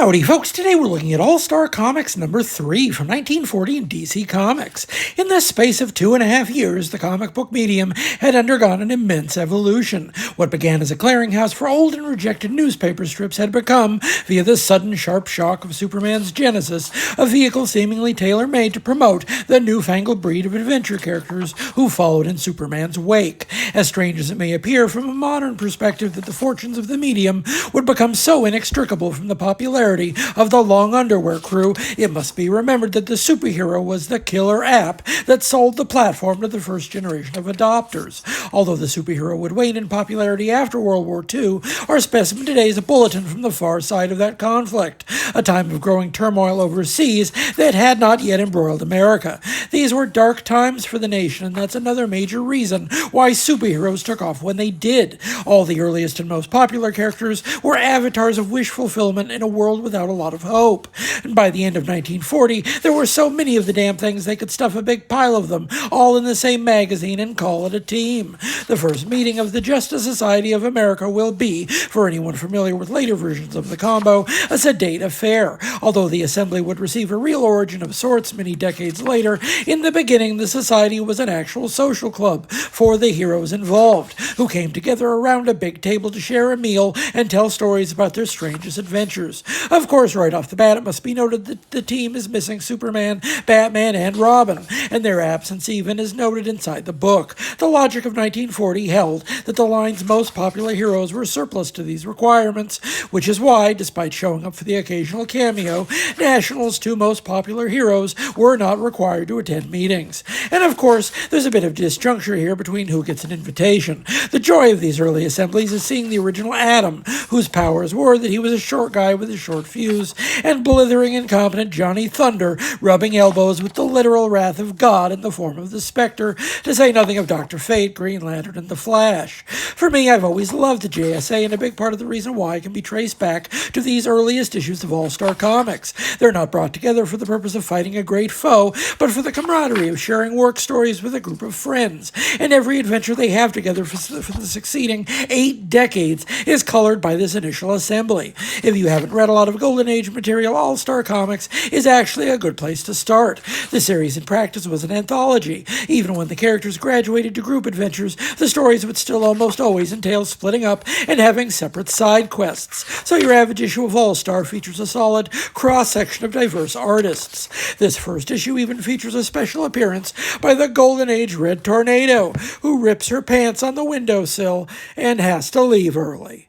Howdy, folks. Today we're looking at All-Star Comics number 3 from 1940 in DC Comics. In the space of 2.5 years, the comic book medium had undergone an immense evolution. What began as a clearinghouse for old and rejected newspaper strips had become, via the sudden sharp shock of Superman's genesis, a vehicle seemingly tailor-made to promote the newfangled breed of adventure characters who followed in Superman's wake. As strange as it may appear from a modern perspective that the fortunes of the medium would become so inextricable from the popularity of the long underwear crew, it must be remembered that the superhero was the killer app that sold the platform to the first generation of adopters. Although the superhero would wane in popularity after World War II, our specimen today is a bulletin from the far side of that conflict, a time of growing turmoil overseas that had not yet embroiled America. These were dark times for the nation, and that's another major reason why superheroes took off when they did. All the earliest and most popular characters were avatars of wish fulfillment in a world without a lot of hope. And by the end of 1940, there were so many of the damn things they could stuff a big pile of them, all in the same magazine, and call it a team. The first meeting of the Justice Society of America will be, for anyone familiar with later versions of the combo, a sedate affair. Although the assembly would receive a real origin of sorts many decades later, in the beginning the society was an actual social club for the heroes involved, who came together around a big table to share a meal and tell stories about their strangest adventures. Of course, right off the bat, it must be noted that the team is missing Superman, Batman, and Robin, and their absence even is noted inside the book. The logic of 1940 held that the line's most popular heroes were surplus to these requirements, which is why, despite showing up for the occasional cameo, National's two most popular heroes were not required to attend meetings. And of course, there's a bit of disjuncture here between who gets an invitation. The joy of these early assemblies is seeing the original Atom, whose powers were that he was a short guy with a short fuse, and blithering incompetent Johnny Thunder rubbing elbows with the literal wrath of God in the form of the Spectre, to say nothing of Dr. Fate, Green Lantern, and the Flash. For me, I've always loved the JSA, and a big part of the reason why can be traced back to these earliest issues of All-Star Comics. They're not brought together for the purpose of fighting a great foe, but for the camaraderie of sharing work stories with a group of friends, and every adventure they have together for the succeeding 8 decades is colored by this initial assembly. If you haven't read a lot of Golden Age material, All-Star Comics is actually a good place to start. The series in practice was an anthology. Even when the characters graduated to group adventures, the stories would still almost always entail splitting up and having separate side quests. So your average issue of All-Star features a solid cross-section of diverse artists. This first issue even features a special appearance by the Golden Age Red Tornado, who rips her pants on the windowsill and has to leave early.